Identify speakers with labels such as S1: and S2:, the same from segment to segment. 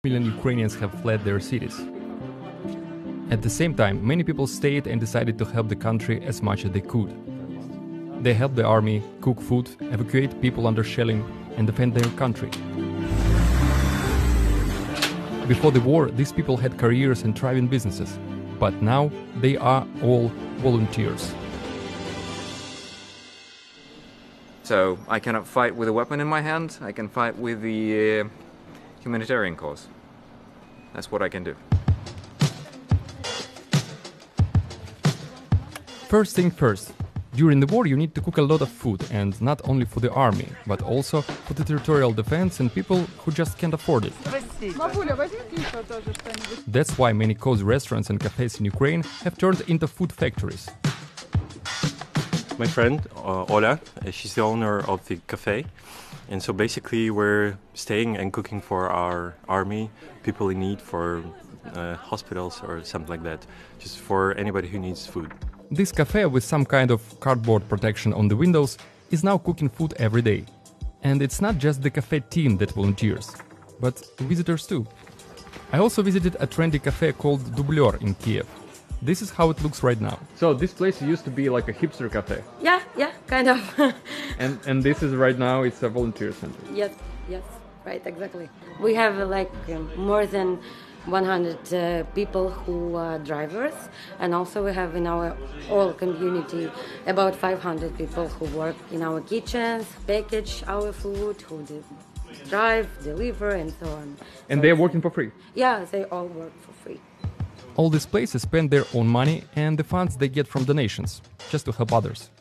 S1: million Ukrainians have fled their cities. At the same time, many people stayed and decided to help the country as much as they could. They helped the army cook food, evacuate people under shelling, and defend their country. Before the war, these people had careers and thriving businesses, but now they are all volunteers.
S2: So I cannot fight with a weapon in my hand, I can fight with the humanitarian cause. That's what I can do.
S1: First thing first, during the war you need to cook a lot of food, and not only for the army, but also for the territorial defense and people who just can't afford it. That's why many cozy restaurants and cafes in Ukraine have turned into food factories.
S3: My friend, Ola, she's the owner of the cafe. And so basically we're staying and cooking for our army, people in need, for hospitals or something like that, just for anybody who needs food.
S1: This cafe with some kind of cardboard protection on the windows is now cooking food every day. And it's not just the cafe team that volunteers, but visitors too. I also visited a trendy cafe called Dubleur in Kyiv. This is how it looks right now. So this place used to be like a hipster cafe.
S4: Yeah, kind of.
S1: and this is right now, it's a volunteer center.
S4: Yes, right, exactly. We have more than 100 people who are drivers, and also we have in our whole community about 500 people who work in our kitchens, package our food, who drive, deliver, and so on.
S1: And they're working for free?
S4: Yeah, they all work for free.
S1: All these places spend their own money and the funds they get from donations, just to help others.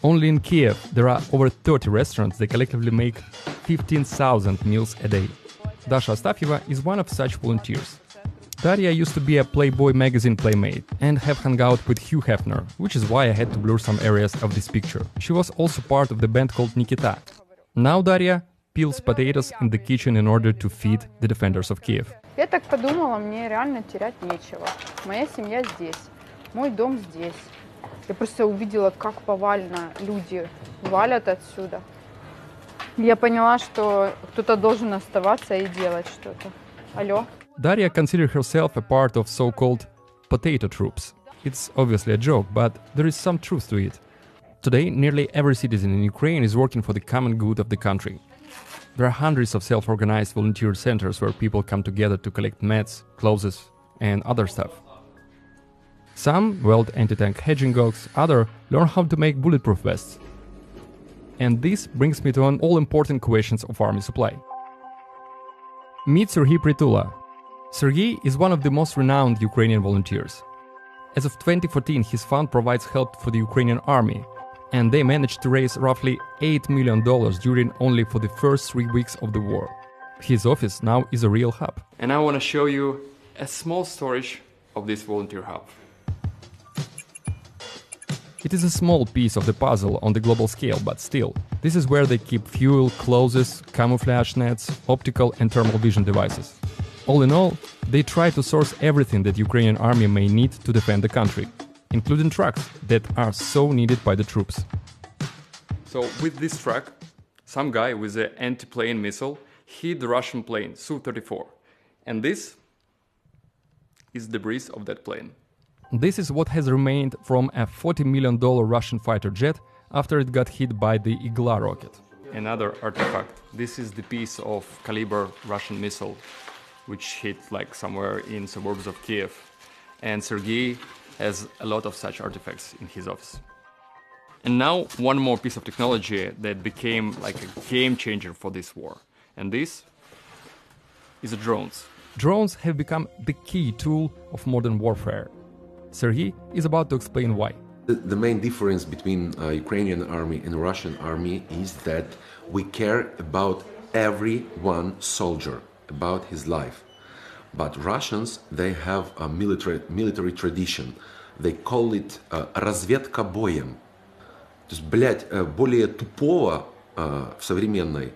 S1: Only in Kyiv there are over 30 restaurants that collectively make 15,000 meals a day. Dasha Астафьева is one of such volunteers. Daria used to be a Playboy magazine playmate and have hung out with Hugh Hefner, which is why I had to blur some areas of this picture. She was also part of the band called Nikita. Now Daria peels potatoes in the kitchen in order to feed the defenders of Kyiv.
S5: Я так подумала, мне реально терять нечего. Моя семья здесь, мой дом здесь. Я просто увидела, как повально люди валят отсюда. Я поняла, что кто-то должен оставаться и делать что-то. Алло?
S1: Daria considers herself a part of so-called potato troops. It's obviously a joke, but there is some truth to it. Today, nearly every citizen in Ukraine is working for the common good of the country. There are hundreds of self-organized volunteer centers where people come together to collect mats, clothes, and other stuff. Some weld anti-tank hedging dogs, others learn how to make bulletproof vests. And this brings me to an all-important questions of army supply. Meet Serhiy Pritula. Serhiy is one of the most renowned Ukrainian volunteers. As of 2014, his fund provides help for the Ukrainian army, and they managed to raise roughly $8 million during only for the first 3 weeks of the war. His office now is a real hub. And I want to show you a small storage of this volunteer hub. It is a small piece of the puzzle on the global scale, but still, this is where they keep fuel, clothes, camouflage nets, optical and thermal vision devices. All in all, they try to source everything that Ukrainian army may need to defend the country, including trucks that are so needed by the troops. So with this truck, some guy with an anti-plane missile hit the Russian plane Su-34, and this is debris of that plane. This is what has remained from a $40 million Russian fighter jet after it got hit by the Igla rocket. Another artifact. This is the piece of caliber Russian missile, which hit like somewhere in suburbs of Kyiv. And Serhiy has a lot of such artifacts in his office. And now one more piece of technology that became like a game changer for this war. And this is the drones. Drones have become the key tool of modern warfare. Serhiy is about to explain why.
S6: The main difference between Ukrainian army and Russian army is that we care about every one soldier, about his life. But Russians, they have a military tradition. They call it разведка боем. То есть, более тупого в современной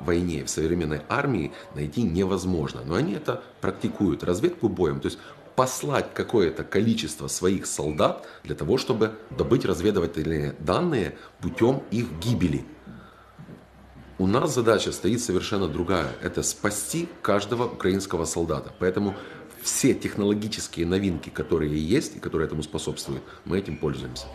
S6: войне, в современной армии найти невозможно. Но они это практикуют, разведку боем. То есть послать какое-то количество своих солдат для того, чтобы добыть разведывательные данные путем их гибели. У нас задача стоит совершенно другая. Это спасти каждого украинского солдата. Поэтому все технологические новинки, которые есть и которые этому способствуют, мы этим пользуемся.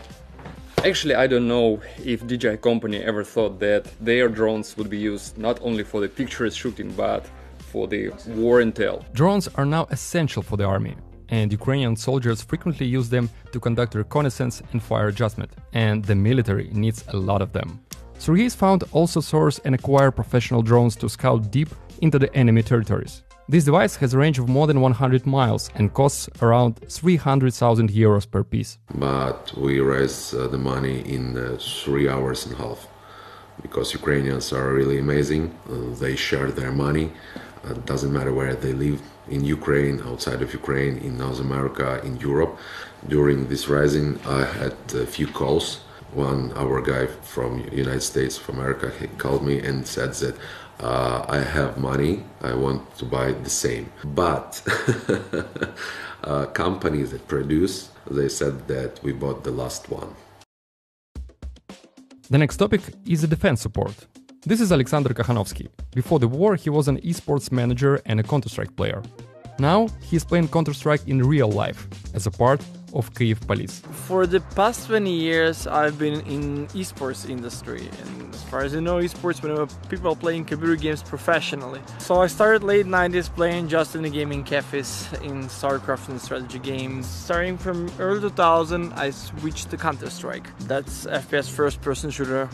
S1: Actually, I don't know if DJI company ever thought that their drones would be used not only for the pictures shooting, but for the war intel. Drones are now essential for the army, and Ukrainian soldiers frequently use them to conduct reconnaissance and fire adjustment, and the military needs a lot of them. Sergei's found also source and acquire professional drones to scout deep into the enemy territories. This device has a range of more than 100 miles and costs around 300,000 euros per piece.
S6: But we raise the money in 3 hours and a half, because Ukrainians are really amazing. They share their money. It doesn't matter where they live, in Ukraine, outside of Ukraine, in North America, in Europe. During this rising, I had a few calls. Our guy from United States of America, he called me and said that I have money, I want to buy the same. But companies that produce, they said that we bought the last one.
S1: The next topic is the defense support. This is Alexander Kakhanovsky. Before the war, he was an esports manager and a Counter-Strike player. Now, he's playing Counter-Strike in real life, as a part of Kyiv police.
S7: For the past 20 years, I've been in esports industry, and as far as I know, esports when people playing computer games professionally. So I started late 90s playing just in the gaming cafes, in StarCraft and strategy games. Starting from early 2000, I switched to Counter-Strike. That's FPS first-person shooter,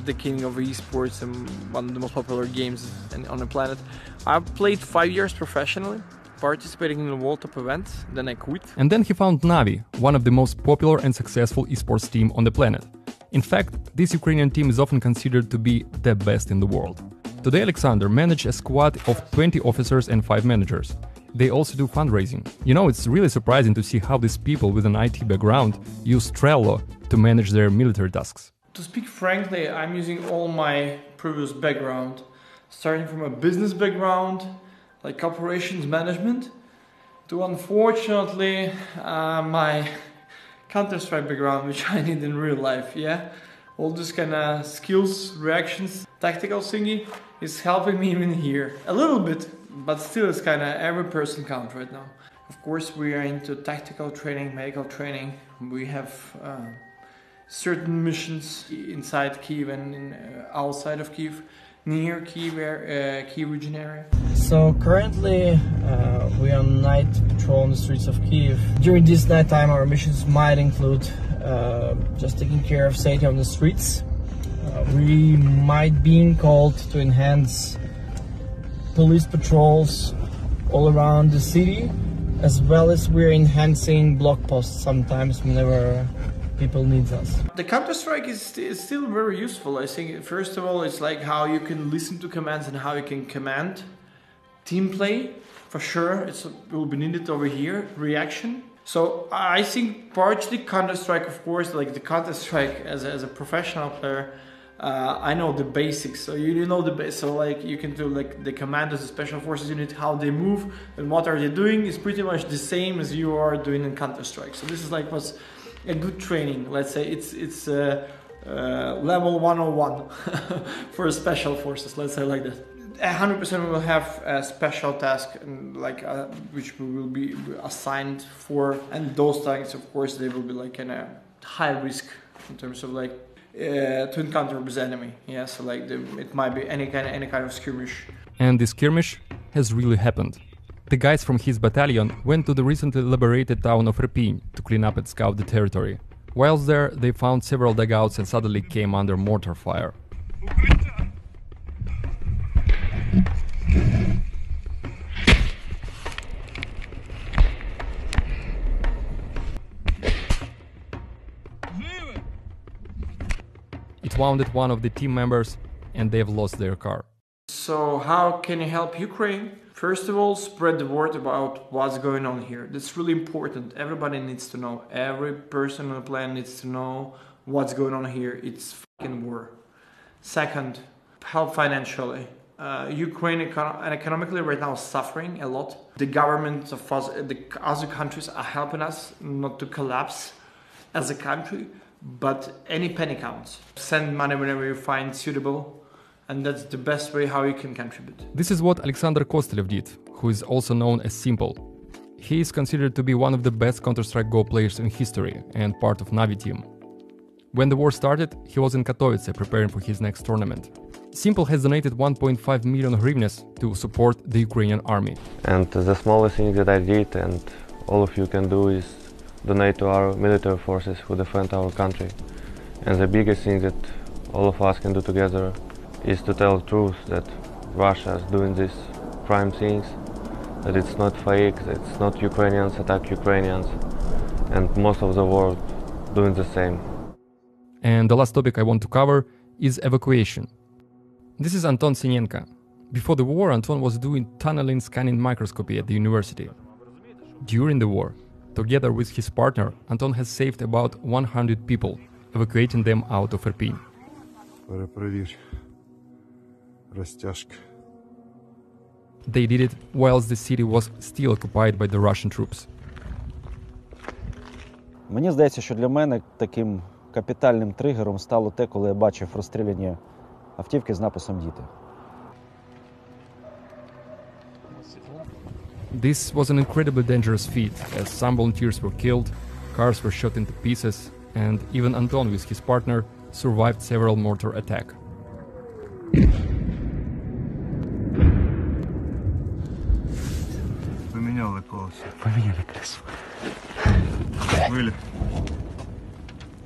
S7: the king of esports and one of the most popular games on the planet. I've played 5 years professionally, participating in the World Cup event, then I quit.
S1: And then he found Navi, one of the most popular and successful esports team on the planet. In fact, this Ukrainian team is often considered to be the best in the world. Today Alexander manages a squad of 20 officers and 5 managers. They also do fundraising. You know, it's really surprising to see how these people with an IT background use Trello to manage their military tasks.
S7: To speak frankly, I'm using all my previous background, starting from a business background, like operations management, to unfortunately my Counter-Strike background, which I need in real life, yeah? All this kind of skills, reactions, tactical thingy is helping me even here. A little bit, but still it's kind of every person counts right now. Of course, we are into tactical training, medical training. We have certain missions inside Kyiv and outside of Kyiv, near Kyiv, Kyiv region area.
S8: So currently we are on night patrol on the streets of Kyiv. During this night time our missions might include just taking care of safety on the streets. We might be called to enhance police patrols all around the city, as well as we're enhancing block posts sometimes whenever people need us.
S7: The Counter-Strike is still very useful. I think first of all it's like how you can listen to commands and how you can command team play. For sure it will be needed over here, reaction. So I think partially Counter-Strike, of course, like the Counter-Strike as a professional player, I know the basics. So you know the basics. So like you can do like the commanders, the special forces unit, how they move and what are they doing is pretty much the same as you are doing in Counter-Strike. So this is like what's a good training. Let's say it's level 101 for special forces. Let's say like that. 100% we will have a special task, like which we will be assigned for, and those tasks, of course, they will be like in a high risk in terms of like to encounter with enemy. Yeah, so like it might be any kind of skirmish.
S1: And this skirmish has really happened. The guys from his battalion went to the recently liberated town of Irpin to clean up and scout the territory. Whilst there, they found several dugouts and suddenly came under mortar fire. It wounded one of the team members and they've lost their car.
S7: So how can you help Ukraine? First of all, spread the word about what's going on here. That's really important. Everybody needs to know. Every person on the planet needs to know what's going on here. It's fucking war. Second, help financially. Ukraine economically right now is suffering a lot. The governments of us, the other countries are helping us not to collapse as a country, but any penny counts. Send money whenever you find suitable. and that's the best way how you can contribute.
S1: This is what Alexander Kostelev did, who is also known as Simple. He is considered to be one of the best Counter-Strike Go players in history and part of Navi team. When the war started, he was in Katowice preparing for his next tournament. Simple has donated 1.5 million hryvnias to support the Ukrainian army.
S9: And the smallest thing that I did, and all of you can do, is donate to our military forces who defend our country. And the biggest thing that all of us can do together is to tell the truth that Russia is doing these crime things, that it's not fake, that it's not Ukrainians attack Ukrainians, and most of the world doing the same.
S1: And the last topic I want to cover is evacuation. This is Anton Sinenko. Before the war, Anton was doing tunneling scanning microscopy at the university. During the war, together with his partner, Anton has saved about 100 people, evacuating them out of Irpin. They did it whilst the city was still occupied by the Russian troops.
S10: Мені здається, що для мене таким капітальним тригером стало те, коли я бачив розстріляні автівки з написом «Діти».
S1: This was an incredibly dangerous feat, as some volunteers were killed, cars were shot into pieces, and even Anton with his partner survived several mortar attacks.
S11: Поменяли колесо. Поменяли колесо. Виліт.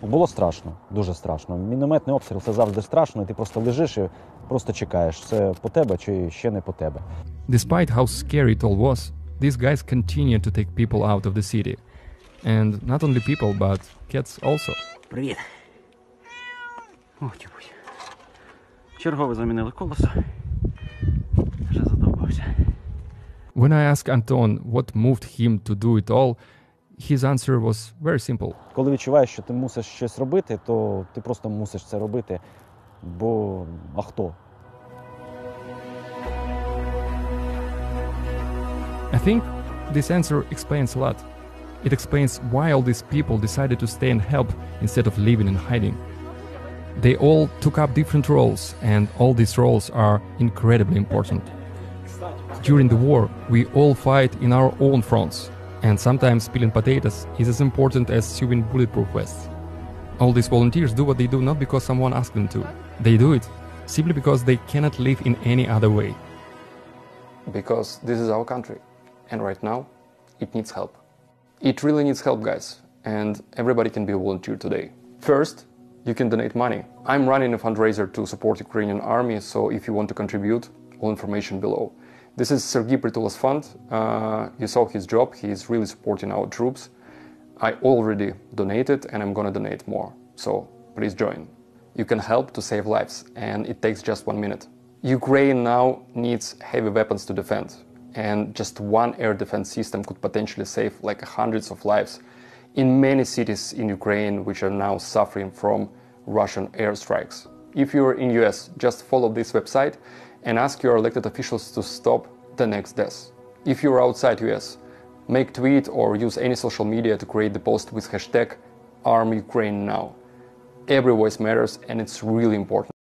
S10: Було страшно, дуже страшно. Мінометний обстріл – це завжди страшно, і ти просто лежиш і просто чекаєш, це по тебе чи ще не по тебе.
S1: Despite how scary it all was, these guys continued to take people out of the city. And not only people, but cats also.
S11: Привіт. О, тюбуй. Чергове замінили колесо. Вже задовбався.
S1: When I asked Anton what moved him to do it all, his answer was very simple.
S10: Коли відчуваєш, що ти мусиш щось робити, то ти просто мусиш це робити, бо а хто?
S1: I think this answer explains a lot. It explains why all these people decided to stay and help instead of living and hiding. They all took up different roles, and all these roles are incredibly important. During the war, we all fight in our own fronts, and sometimes peeling potatoes is as important as sewing bulletproof vests. All these volunteers do what they do not because someone asked them to. They do it simply because they cannot live in any other way.
S12: Because this is our country, and right now, it needs help. It really needs help, guys, and everybody can be a volunteer today. First, you can donate money. I'm running a fundraiser to support Ukrainian army, so if you want to contribute, all information below. This is Sergei Pritula's fund. You saw his job, he is really supporting our troops. I already donated and I'm gonna donate more, so please join. You can help to save lives, and it takes just 1 minute. Ukraine now needs heavy weapons to defend, and just one air defense system could potentially save like hundreds of lives in many cities in Ukraine which are now suffering from Russian airstrikes. If you're in US, just follow this website and ask your elected officials to stop the next deaths. If you're outside US, make tweet or use any social media to create the post with hashtag #ArmUkraineNow. Every voice matters and it's really important.